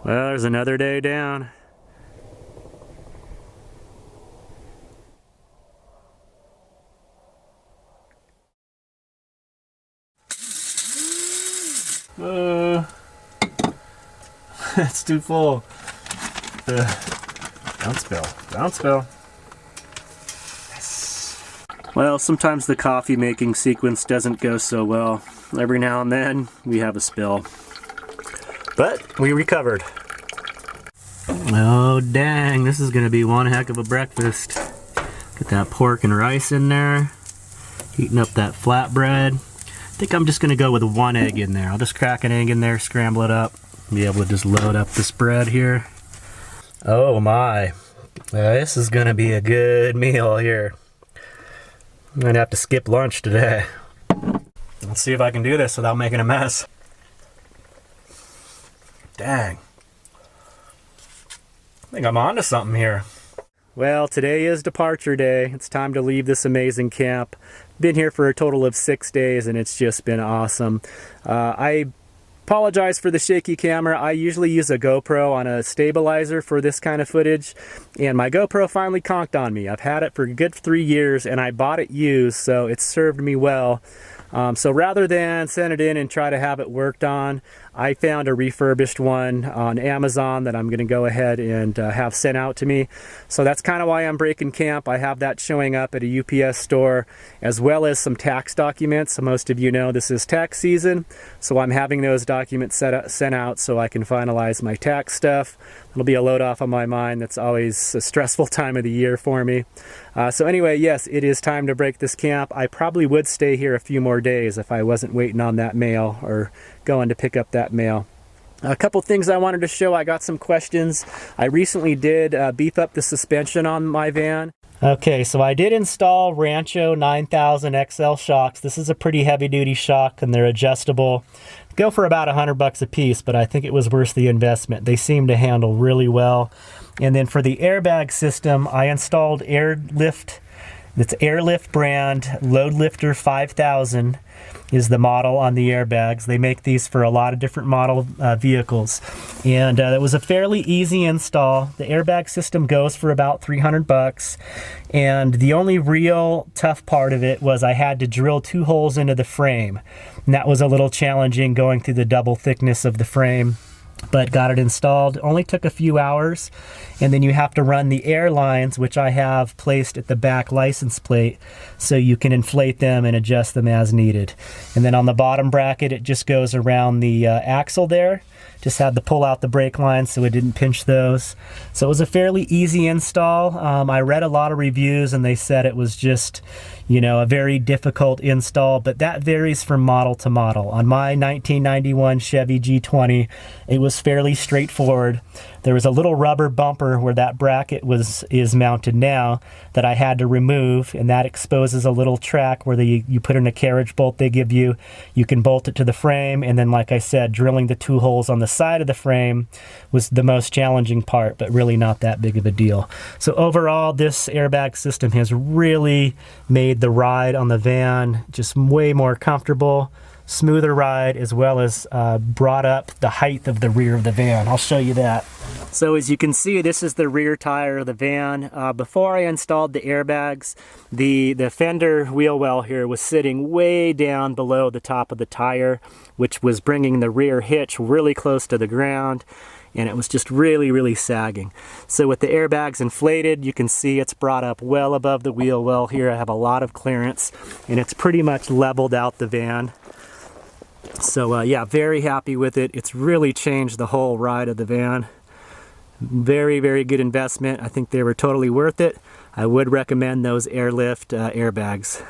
Well, there's another day down. It's too full. Don't spill. Don't spill. Yes. Well, sometimes the coffee making sequence doesn't go so well. Every now and then we have a spill. But we recovered. Oh dang, this is gonna be one heck of a breakfast. Get that pork and rice in there. Heating up that flatbread. I think I'm just gonna go with one egg in there. I'll just crack an egg in there, scramble it up, be able to just load up this bread here. Oh my, this is gonna be a good meal here. I'm gonna have to skip lunch today. Let's see if I can do this without making a mess. Dang. I think I'm onto something here. Well, today is departure day. It's time to leave this amazing camp. Been here for a total of 6 days and it's just been awesome. I apologize for the shaky camera. I usually use a GoPro on a stabilizer for this kind of footage, and my GoPro finally conked on me. I've had it for a good 3 years and I bought it used, so it's served me well. So rather than send it in and try to have it worked on, I found a refurbished one on Amazon that I'm going to go ahead and have sent out to me. So that's kind of why I'm breaking camp. I have that showing up at a UPS store, as well as some tax documents. So most of you know this is tax season, so I'm having those documents sent out so I can finalize my tax stuff. It'll be a load off on my mind. That's always a stressful time of the year for me. So anyway, yes, it is time to break this camp. I probably would stay here a few more days if I wasn't waiting on that mail or going to pick up that mail. A couple things I wanted to show. I got some questions. I recently did beef up the suspension on my van. Okay, so I did install Rancho 9000 XL shocks. This is a pretty heavy duty shock and they're adjustable. Go for about $100 a piece, but I think it was worth the investment. They seem to handle really well. And then for the airbag system, I installed Air Lift. It's Air Lift brand LoadLifter 5000 is the model on the airbags. They make these for a lot of different model vehicles. And it was a fairly easy install. The airbag system goes for about $300. And the only real tough part of it was I had to drill 2 holes into the frame. And that was a little challenging going through the double thickness of the frame. But got it installed. Only took a few hours. And then you have to run the air lines, which I have placed at the back license plate, so you can inflate them and adjust them as needed. And then on the bottom bracket, it just goes around the axle there. Just had to pull out the brake lines so it didn't pinch those. So it was a fairly easy install. I read a lot of reviews and they said it was just, you know, a very difficult install, but that varies from model to model. On my 1991 Chevy G20, it was fairly straightforward. There was a little rubber bumper where that bracket is mounted now that I had to remove, and that exposes a little track where you put in a carriage bolt they give you. You can bolt it to the frame, and then like I said, drilling the 2 holes on the side of the frame was the most challenging part, but really not that big of a deal. So overall, this airbag system has really made the ride on the van just way more comfortable, smoother ride, as well as brought up the height of the rear of the van. I'll show you that. So as you can see, this is the rear tire of the van. Before I installed the airbags, the fender wheel well here was sitting way down below the top of the tire, which was bringing the rear hitch really close to the ground, and it was just really sagging. So with the airbags inflated, you can see it's brought up well above the wheel well here. I have a lot of clearance, and it's pretty much leveled out the van. So yeah, very happy with it. It's really changed the whole ride of the van. Very good investment. I think they were totally worth it. I would recommend those Air Lift airbags.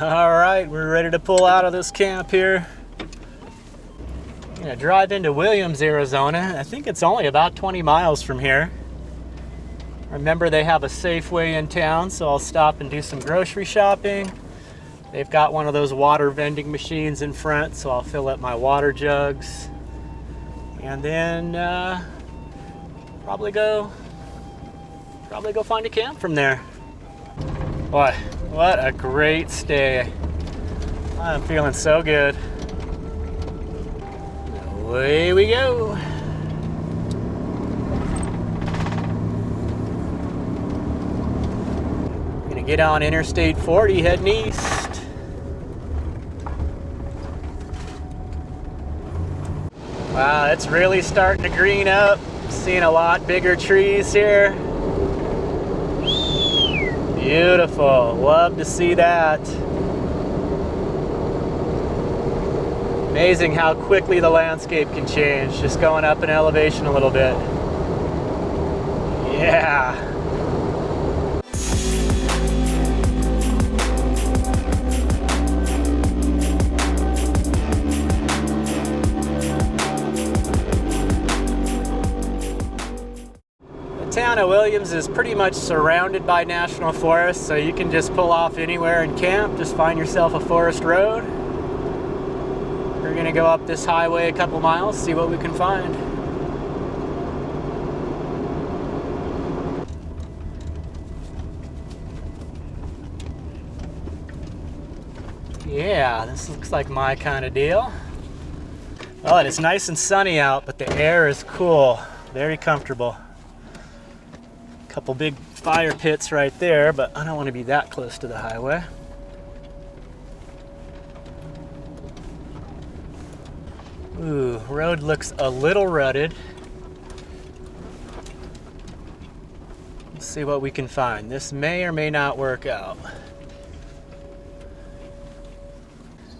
All right, we're ready to pull out of this camp here. I'm gonna drive into Williams, Arizona. I think it's only about 20 miles from here. Remember, they have a Safeway in town, so I'll stop and do some grocery shopping. They've got one of those water vending machines in front, so I'll fill up my water jugs. And then probably go find a camp from there. Boy, what a great stay. I'm feeling so good. Away we go. Gonna get on Interstate 40 heading east. Wow, it's really starting to green up. Seeing a lot bigger trees here. Beautiful, love to see that. Amazing how quickly the landscape can change, just going up in elevation a little bit. Yeah. The town of Williams is pretty much surrounded by national forests, so you can just pull off anywhere and camp. Just find yourself a forest road. We're gonna go up this highway a couple miles, see what we can find. Yeah, this looks like my kind of deal. Well, and it's nice and sunny out, but the air is cool, very comfortable. Couple big fire pits right there, but I don't want to be that close to the highway. Ooh, road looks a little rutted. Let's see what we can find. This may or may not work out.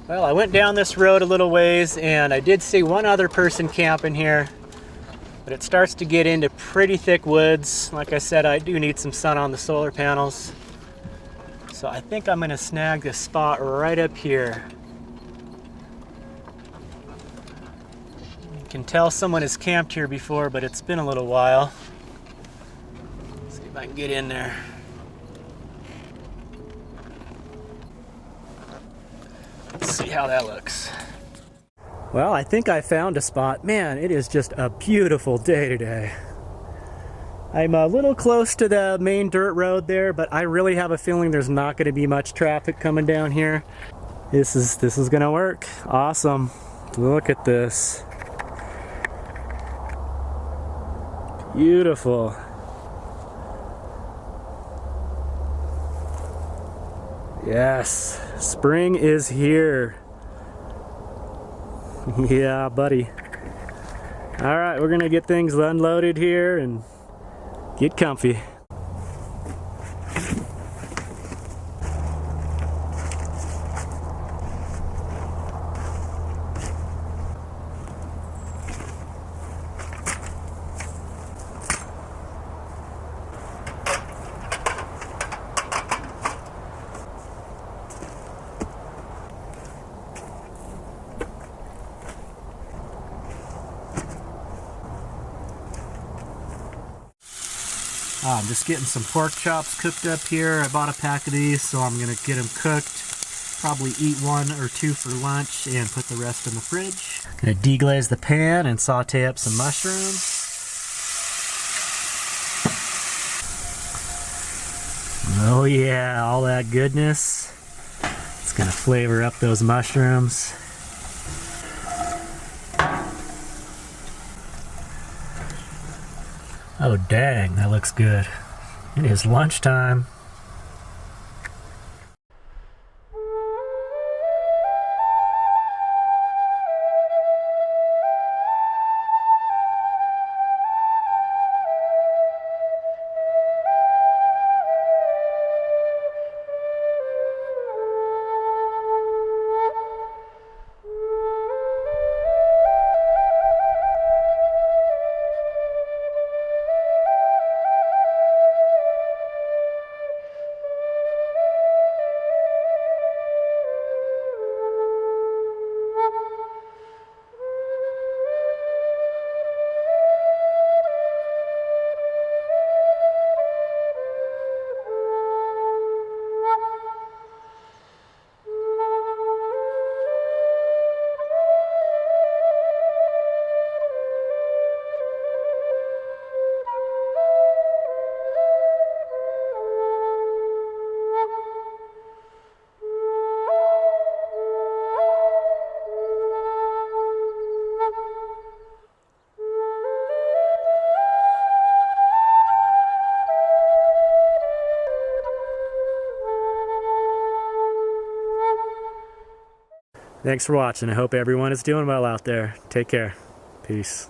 Well, I went down this road a little ways and I did see one other person camping here, but it starts to get into pretty thick woods. Like I said, I do need some sun on the solar panels. So I think I'm gonna snag this spot right up here. You can tell someone has camped here before, but it's been a little while. Let's see if I can get in there. Let's see how that looks. Well, I think I found a spot. Man, it is just a beautiful day today. I'm a little close to the main dirt road there, but I really have a feeling there's not going to be much traffic coming down here. This is going to work. Awesome. Look at this. Beautiful. Yes, spring is here. Yeah, buddy. All right, we're gonna get things unloaded here and get comfy. I'm just getting some pork chops cooked up here. I bought a pack of these, so I'm gonna get them cooked. Probably eat one or two for lunch and put the rest in the fridge. Gonna deglaze the pan and saute up some mushrooms. Oh yeah, all that goodness. It's gonna flavor up those mushrooms. Oh dang, that looks good. It is lunchtime. Thanks for watching. I hope everyone is doing well out there. Take care. Peace.